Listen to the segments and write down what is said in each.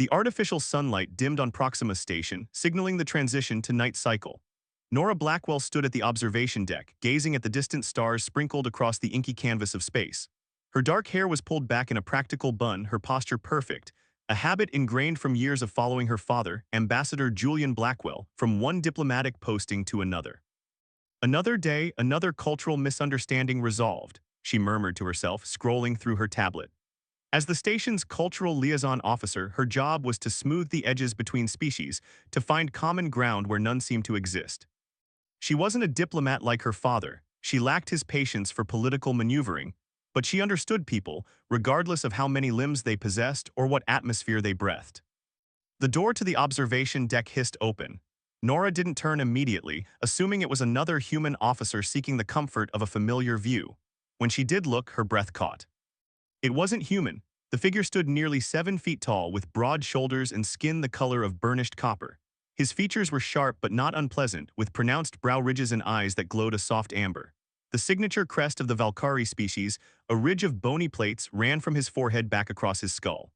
The artificial sunlight dimmed on Proxima Station, signaling the transition to night cycle. Nora Blackwell stood at the observation deck, gazing at the distant stars sprinkled across the inky canvas of space. Her dark hair was pulled back in a practical bun, her posture perfect, a habit ingrained from years of following her father, Ambassador Julian Blackwell, from one diplomatic posting to another. Another day, another cultural misunderstanding resolved, she murmured to herself, scrolling through her tablet. As the station's cultural liaison officer, her job was to smooth the edges between species, to find common ground where none seemed to exist. She wasn't a diplomat like her father, she lacked his patience for political maneuvering, but she understood people, regardless of how many limbs they possessed or what atmosphere they breathed. The door to the observation deck hissed open. Nora didn't turn immediately, assuming it was another human officer seeking the comfort of a familiar view. When she did look, her breath caught. It wasn't human. The figure stood nearly 7 feet tall with broad shoulders and skin the color of burnished copper. His features were sharp but not unpleasant, with pronounced brow ridges and eyes that glowed a soft amber. The signature crest of the Valkyrie species, a ridge of bony plates, ran from his forehead back across his skull.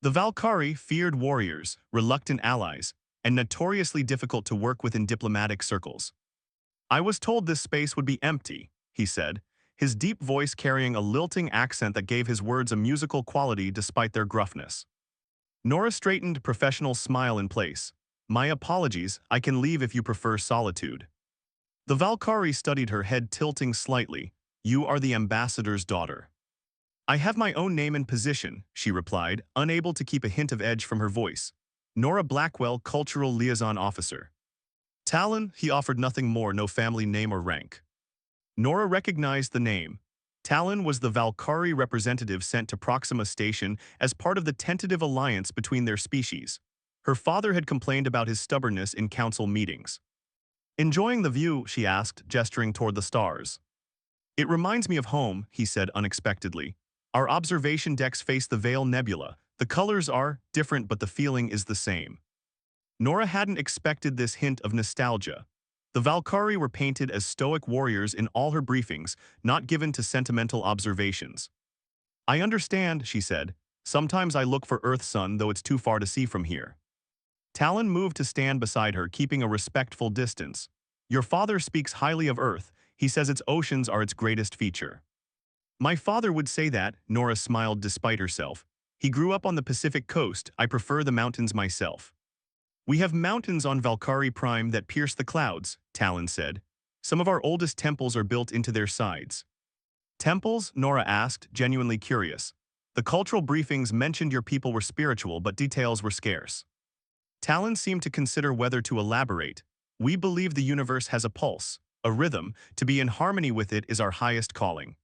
The Valkyrie feared warriors, reluctant allies, and notoriously difficult to work with in diplomatic circles. "I was told this space would be empty," he said, his deep voice carrying a lilting accent that gave his words a musical quality despite their gruffness. Nora straightened, professional smile in place. "My apologies, I can leave if you prefer solitude." The Valkyrie studied her, head tilting slightly. "You are the ambassador's daughter." "I have my own name and position," she replied, unable to keep a hint of edge from her voice. "Nora Blackwell, Cultural Liaison Officer." Talon, he offered nothing more, no family name or rank. Nora recognized the name. Talon was the Valkyrie representative sent to Proxima Station as part of the tentative alliance between their species. Her father had complained about his stubbornness in council meetings. "Enjoying the view?" she asked, gesturing toward the stars. "It reminds me of home," he said unexpectedly. "Our observation decks face the Veil Nebula. The colors are different, but the feeling is the same." Nora hadn't expected this hint of nostalgia. The Valkyrie were painted as stoic warriors in all her briefings, not given to sentimental observations. "I understand," she said. "Sometimes I look for Earth's sun, though it's too far to see from here." Talon moved to stand beside her, keeping a respectful distance. "Your father speaks highly of Earth. He says its oceans are its greatest feature." "My father would say that," Nora smiled despite herself. "He grew up on the Pacific coast. I prefer the mountains myself." "We have mountains on Valkyrie Prime that pierce the clouds," Talon said. "Some of our oldest temples are built into their sides." "Temples?" Nora asked, genuinely curious. "The cultural briefings mentioned your people were spiritual, but details were scarce." Talon seemed to consider whether to elaborate. "We believe the universe has a pulse, a rhythm. To be in harmony with it is our highest calling."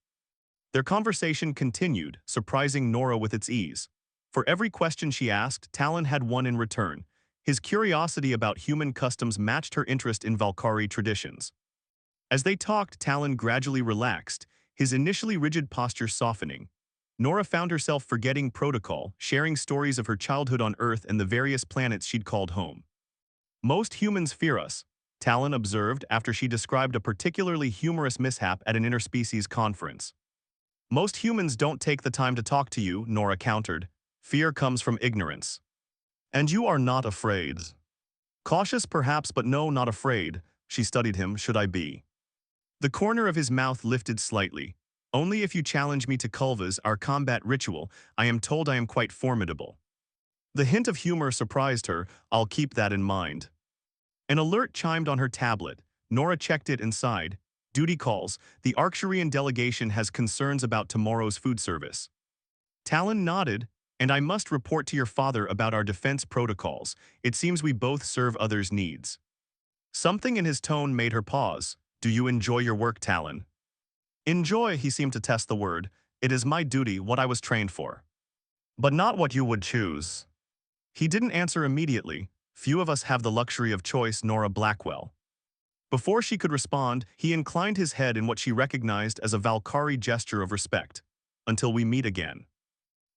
Their conversation continued, surprising Nora with its ease. For every question she asked, Talon had one in return. His curiosity about human customs matched her interest in Valkyrie traditions. As they talked, Talon gradually relaxed, his initially rigid posture softening. Nora found herself forgetting protocol, sharing stories of her childhood on Earth and the various planets she'd called home. "Most humans fear us," Talon observed after she described a particularly humorous mishap at an interspecies conference. "Most humans don't take the time to talk to you," Nora countered. "Fear comes from ignorance." "And you are not afraid." "Cautious perhaps, but no, not afraid." She studied him. "Should I be?" The corner of his mouth lifted slightly. "Only if you challenge me to Kulva's, our combat ritual. I am told I am quite formidable." The hint of humor surprised her. "I'll keep that in mind." An alert chimed on her tablet. Nora checked it and sighed. "Duty calls. The Arcturian delegation has concerns about tomorrow's food service." Talon nodded. "And I must report to your father about our defense protocols. It seems we both serve others' needs." Something in his tone made her pause. "Do you enjoy your work, Talon?" "Enjoy," he seemed to test the word. "It is my duty, what I was trained for." "But not what you would choose." He didn't answer immediately. "Few of us have the luxury of choice, Nora Blackwell." Before she could respond, he inclined his head in what she recognized as a Valkyrie gesture of respect. "Until we meet again."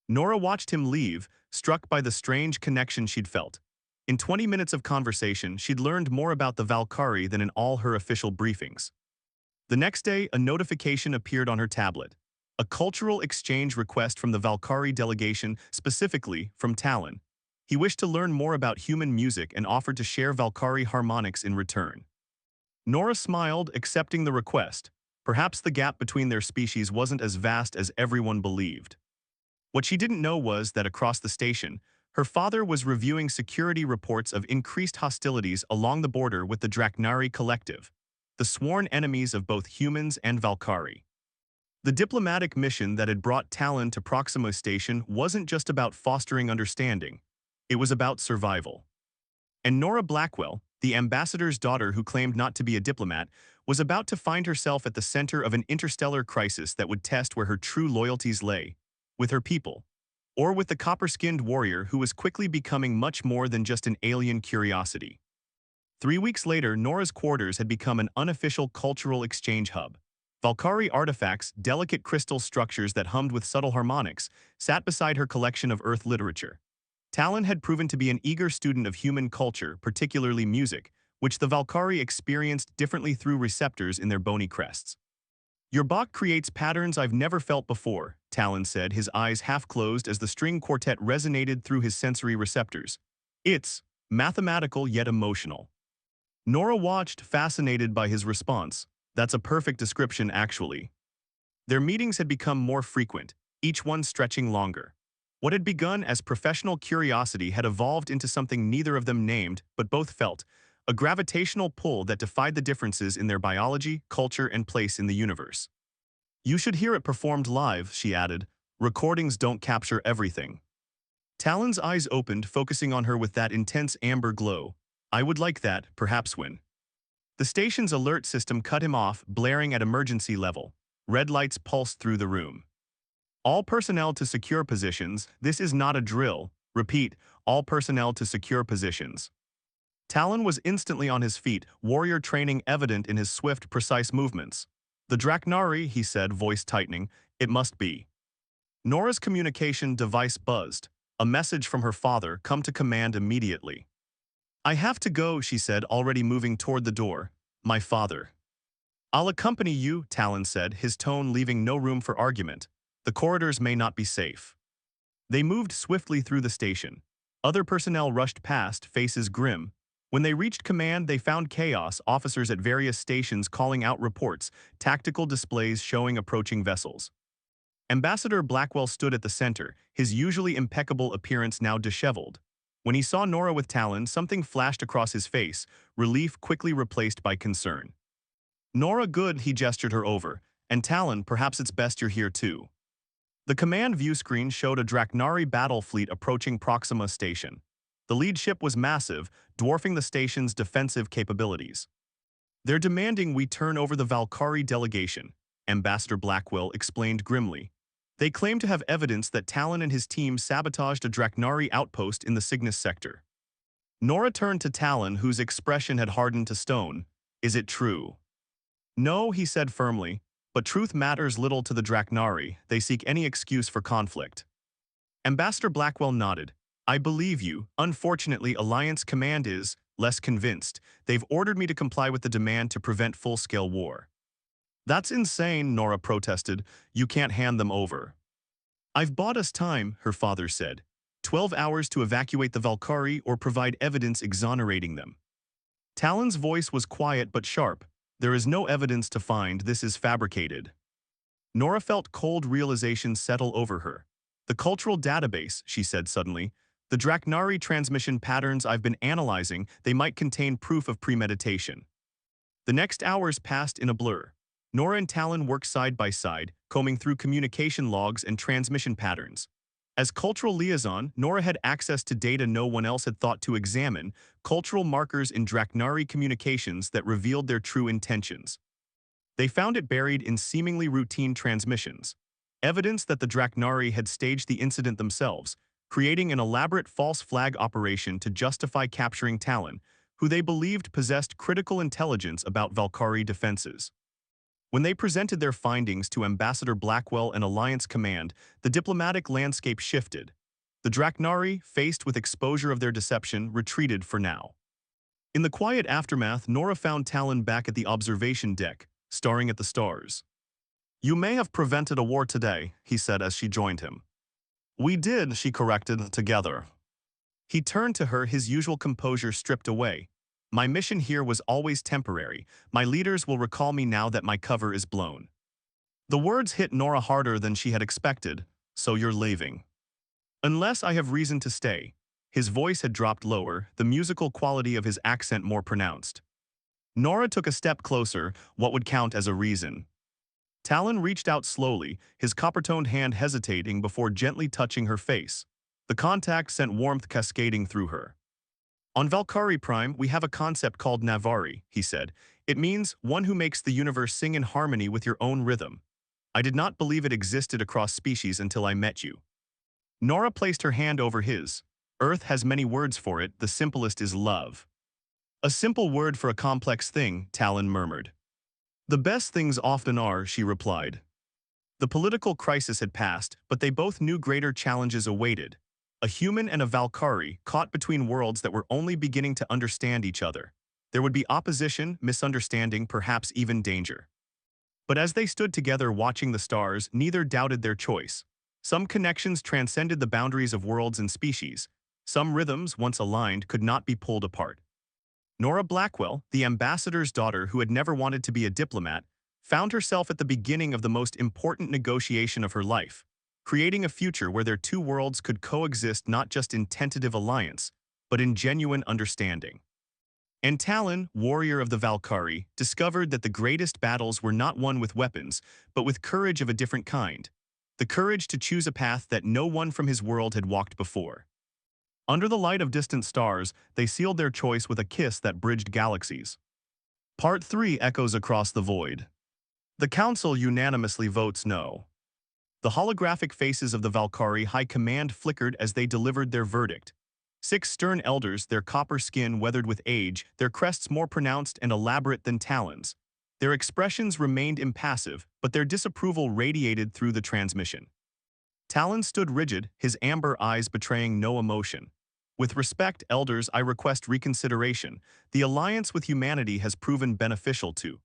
Nora watched him leave, struck by the strange connection she'd felt. In 20 minutes of conversation, she'd learned more about the Valkyrie than in all her official briefings. The next day, a notification appeared on her tablet. A cultural exchange request from the Valkyrie delegation, specifically from Talon. He wished to learn more about human music and offered to share Valkyrie harmonics in return. Nora smiled, accepting the request. Perhaps the gap between their species wasn't as vast as everyone believed. What she didn't know was that across the station, her father was reviewing security reports of increased hostilities along the border with the Draknari Collective, the sworn enemies of both humans and Valkyrie. The diplomatic mission that had brought Talon to Proxima Station wasn't just about fostering understanding, it was about survival. And Nora Blackwell, the ambassador's daughter who claimed not to be a diplomat, was about to find herself at the center of an interstellar crisis that would test where her true loyalties lay, with her people, or with the copper-skinned warrior who was quickly becoming much more than just an alien curiosity. 3 weeks later, Nora's quarters had become an unofficial cultural exchange hub. Valkyrie artifacts, delicate crystal structures that hummed with subtle harmonics, sat beside her collection of Earth literature. Talon had proven to be an eager student of human culture, particularly music, which the Valkyrie experienced differently through receptors in their bony crests. "Your Bach creates patterns I've never felt before," Talon said, his eyes half closed as the string quartet resonated through his sensory receptors. "It's mathematical yet emotional." Nora watched, fascinated by his response. "That's a perfect description, actually." Their meetings had become more frequent, each one stretching longer. What had begun as professional curiosity had evolved into something neither of them named, but both felt, a gravitational pull that defied the differences in their biology, culture, and place in the universe. "You should hear it performed live," she added. "Recordings don't capture everything." Talon's eyes opened, focusing on her with that intense amber glow. "I would like that, perhaps when." The station's alert system cut him off, blaring at emergency level. Red lights pulsed through the room. "All personnel to secure positions. This is not a drill. Repeat, all personnel to secure positions." Talon was instantly on his feet, warrior training evident in his swift, precise movements. "The Draknari," he said, voice tightening. "It must be." Nora's communication device buzzed. A message from her father, "Come to command immediately." "I have to go," she said, already moving toward the door. "My father." "I'll accompany you," Talon said, his tone leaving no room for argument. "The corridors may not be safe." They moved swiftly through the station. Other personnel rushed past, faces grim. When they reached command, they found chaos, officers at various stations calling out reports, tactical displays showing approaching vessels. Ambassador Blackwell stood at the center, his usually impeccable appearance now disheveled. When he saw Nora with Talon, something flashed across his face, relief quickly replaced by concern. "Nora, good," he gestured her over. "And Talon, perhaps it's best you're here too." The command view screen showed a Draknari battle fleet approaching Proxima Station. The lead ship was massive, dwarfing the station's defensive capabilities. "They're demanding we turn over the Valkyrie delegation," Ambassador Blackwell explained grimly. "They claim to have evidence that Talon and his team sabotaged a Draknari outpost in the Cygnus sector." Nora turned to Talon, whose expression had hardened to stone. "Is it true?" "No," he said firmly, "but truth matters little to the Draknari. They seek any excuse for conflict." Ambassador Blackwell nodded. "I believe you. Unfortunately, Alliance Command is less convinced. They've ordered me to comply with the demand to prevent full-scale war." "That's insane," Nora protested. "You can't hand them over." "I've bought us time," her father said. 12 hours to evacuate the Valkyrie or provide evidence exonerating them." Talon's voice was quiet but sharp. "There is no evidence to find. This is fabricated." Nora felt cold realization settle over her. "The cultural database," she said suddenly. "The Draknari transmission patterns I've been analyzing, they might contain proof of premeditation." The next hours passed in a blur. Nora and Talon worked side by side, combing through communication logs and transmission patterns. As cultural liaison, Nora had access to data no one else had thought to examine, cultural markers in Draknari communications that revealed their true intentions. They found it buried in seemingly routine transmissions, evidence that the Draknari had staged the incident themselves, creating an elaborate false flag operation to justify capturing Talon, who they believed possessed critical intelligence about Valkyrie defenses. When they presented their findings to Ambassador Blackwell and Alliance Command, the diplomatic landscape shifted. The Draknari, faced with exposure of their deception, retreated for now. In the quiet aftermath, Nora found Talon back at the observation deck, staring at the stars. "You may have prevented a war today," he said as she joined him. "We did," she corrected, "together." He turned to her, his usual composure stripped away. My mission here was always temporary. My leaders will recall me now that my cover is blown. The words hit Nora harder than she had expected. So you're leaving. Unless I have reason to stay. His voice had dropped lower, the musical quality of his accent more pronounced. Nora took a step closer, what would count as a reason. Talon reached out slowly, his copper-toned hand hesitating before gently touching her face. The contact sent warmth cascading through her. On Valkyrie Prime, we have a concept called Navari, he said. It means one who makes the universe sing in harmony with your own rhythm. I did not believe it existed across species until I met you. Nora placed her hand over his. Earth has many words for it, the simplest is love. A simple word for a complex thing, Talon murmured. The best things often are, she replied. The political crisis had passed, but they both knew greater challenges awaited. A human and a Valkyrie caught between worlds that were only beginning to understand each other. There would be opposition, misunderstanding, perhaps even danger. But as they stood together watching the stars, neither doubted their choice. Some connections transcended the boundaries of worlds and species. Some rhythms, once aligned, could not be pulled apart. Nora Blackwell, the ambassador's daughter who had never wanted to be a diplomat, found herself at the beginning of the most important negotiation of her life, creating a future where their two worlds could coexist not just in tentative alliance, but in genuine understanding. And Talon, warrior of the Valkyrie, discovered that the greatest battles were not won with weapons, but with courage of a different kind. The courage to choose a path that no one from his world had walked before. Under the light of distant stars, they sealed their choice with a kiss that bridged galaxies. Part 3 echoes across the void. The Council unanimously votes no. The holographic faces of the Valkyrie High Command flickered as they delivered their verdict. 6 stern elders, their copper skin weathered with age, their crests more pronounced and elaborate than talons. Their expressions remained impassive, but their disapproval radiated through the transmission. Talon stood rigid, his amber eyes betraying no emotion. With respect, elders, I request reconsideration. The alliance with humanity has proven beneficial to.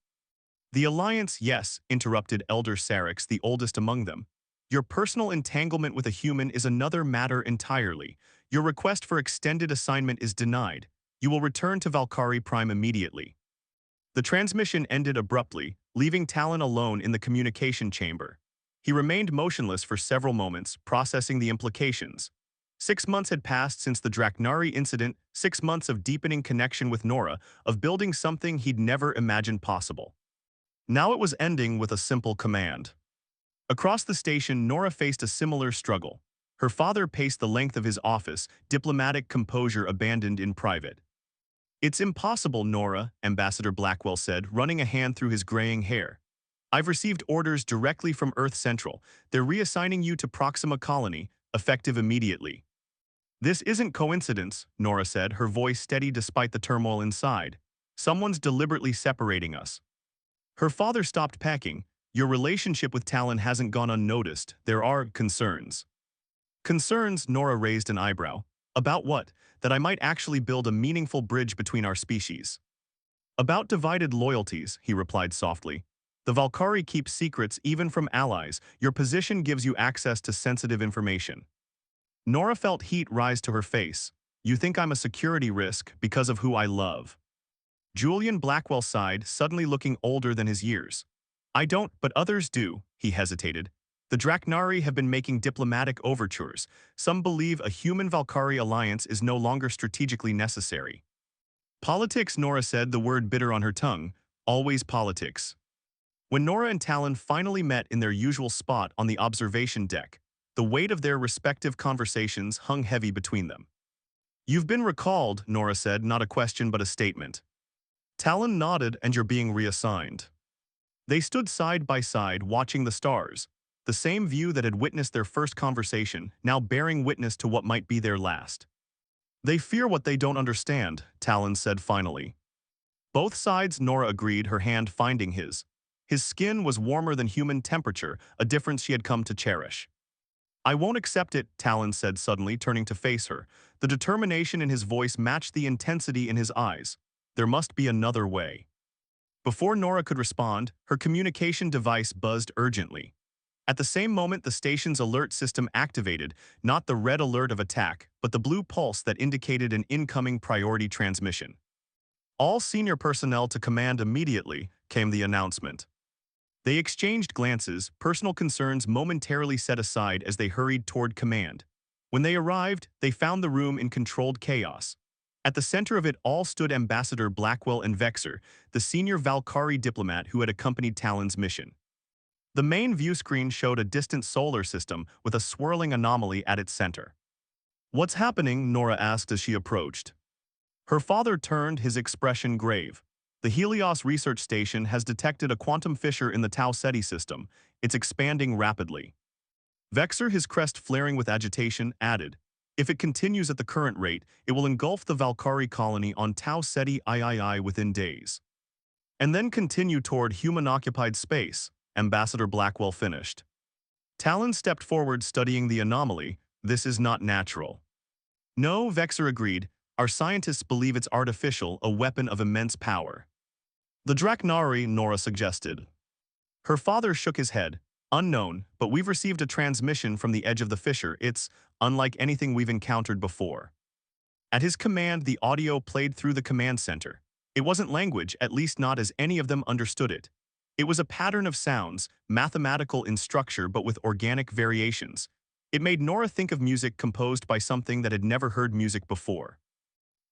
The alliance, yes, interrupted Elder Sarix, the oldest among them. Your personal entanglement with a human is another matter entirely. Your request for extended assignment is denied. You will return to Valkyrie Prime immediately. The transmission ended abruptly, leaving Talon alone in the communication chamber. He remained motionless for several moments, processing the implications. 6 months had passed since the Draknari incident, 6 months of deepening connection with Nora, of building something he'd never imagined possible. Now it was ending with a simple command. Across the station, Nora faced a similar struggle. Her father paced the length of his office, diplomatic composure abandoned in private. It's impossible, Nora, Ambassador Blackwell said, running a hand through his graying hair. I've received orders directly from Earth Central. They're reassigning you to Proxima Colony, effective immediately. This isn't coincidence, Nora said, her voice steady despite the turmoil inside. Someone's deliberately separating us. Her father stopped packing. Your relationship with Talon hasn't gone unnoticed. There are concerns. Concerns, Nora raised an eyebrow. About what? That I might actually build a meaningful bridge between our species. About divided loyalties, he replied softly. The Valkyrie keep secrets even from allies. Your position gives you access to sensitive information. Nora felt heat rise to her face. You think I'm a security risk because of who I love. Julian Blackwell sighed, suddenly looking older than his years. I don't, but others do, he hesitated. The Draknari have been making diplomatic overtures. Some believe a human-Valkyrie alliance is no longer strategically necessary. Politics, Nora said, the word bitter on her tongue. Always politics. When Nora and Talon finally met in their usual spot on the observation deck, the weight of their respective conversations hung heavy between them. You've been recalled, Nora said, not a question but a statement. Talon nodded, and you're being reassigned. They stood side by side watching the stars, the same view that had witnessed their first conversation, now bearing witness to what might be their last. They fear what they don't understand, Talon said finally. Both sides, Nora agreed, her hand finding his. His skin was warmer than human temperature, a difference she had come to cherish. I won't accept it, Talon said suddenly, turning to face her. The determination in his voice matched the intensity in his eyes. There must be another way. Before Nora could respond, her communication device buzzed urgently. At the same moment, the station's alert system activated, not the red alert of attack, but the blue pulse that indicated an incoming priority transmission. All senior personnel to command immediately, came the announcement. They exchanged glances, personal concerns momentarily set aside as they hurried toward command. When they arrived, they found the room in controlled chaos. At the center of it all stood Ambassador Blackwell and Vexer, the senior Valkyrie diplomat who had accompanied Talon's mission. The main view screen showed a distant solar system with a swirling anomaly at its center. "What's happening?" Nora asked as she approached. Her father turned, his expression grave. "The Helios research station has detected a quantum fissure in the Tau Ceti system. It's expanding rapidly." Vexer, his crest flaring with agitation, added, "If it continues at the current rate, it will engulf the Valkyrie colony on Tau Ceti III within days. And then continue toward human-occupied space," Ambassador Blackwell finished. Talon stepped forward, studying the anomaly. "This is not natural." "No," Vexer agreed. "Our scientists believe it's artificial, a weapon of immense power." "The Draknari," Nora suggested. Her father shook his head. "Unknown, but we've received a transmission from the edge of the fissure. It's unlike anything we've encountered before." At his command, the audio played through the command center. It wasn't language, at least not as any of them understood it. It was a pattern of sounds, mathematical in structure but with organic variations. It made Nora think of music composed by something that had never heard music before.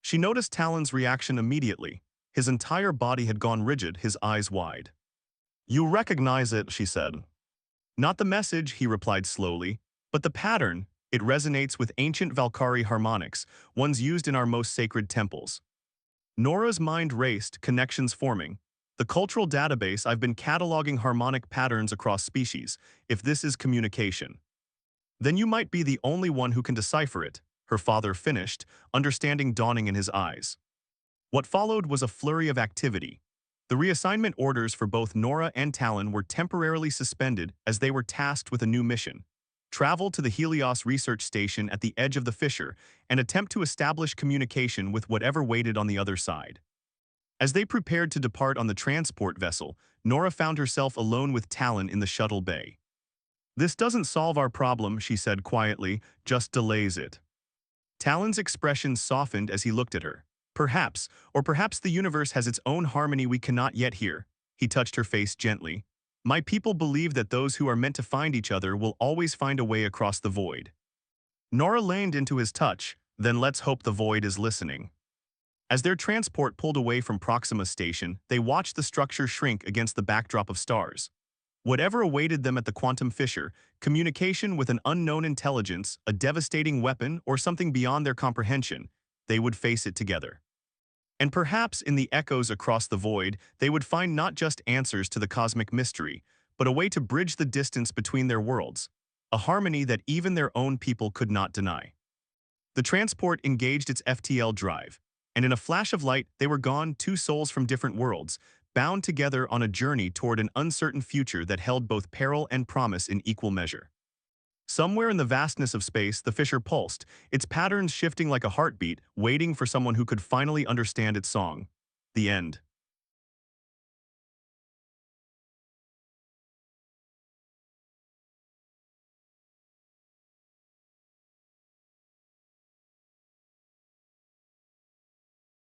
She noticed Talon's reaction immediately. His entire body had gone rigid, his eyes wide. "You recognize it," she said. "Not the message," he replied slowly, "but the pattern. It resonates with ancient Valkyrie harmonics, ones used in our most sacred temples." Nora's mind raced, connections forming. "The cultural database, I've been cataloging harmonic patterns across species. If this is communication, then you might be the only one who can decipher it," her father finished, understanding dawning in his eyes. What followed was a flurry of activity. The reassignment orders for both Nora and Talon were temporarily suspended as they were tasked with a new mission: travel to the Helios research station at the edge of the fissure and attempt to establish communication with whatever waited on the other side. As they prepared to depart on the transport vessel, Nora found herself alone with Talon in the shuttle bay. "This doesn't solve our problem," she said quietly, "just delays it." Talon's expression softened as he looked at her. "Perhaps, or perhaps the universe has its own harmony we cannot yet hear." He touched her face gently. "My people believe that those who are meant to find each other will always find a way across the void." Nora leaned into his touch. "Then let's hope the void is listening." As their transport pulled away from Proxima Station, they watched the structure shrink against the backdrop of stars. Whatever awaited them at the quantum fissure, communication with an unknown intelligence, a devastating weapon, or something beyond their comprehension, they would face it together. And perhaps in the echoes across the void, they would find not just answers to the cosmic mystery, but a way to bridge the distance between their worlds, a harmony that even their own people could not deny. The transport engaged its FTL drive, and in a flash of light, they were gone, two souls from different worlds, bound together on a journey toward an uncertain future that held both peril and promise in equal measure. Somewhere in the vastness of space, the fissure pulsed, its patterns shifting like a heartbeat, waiting for someone who could finally understand its song. The end.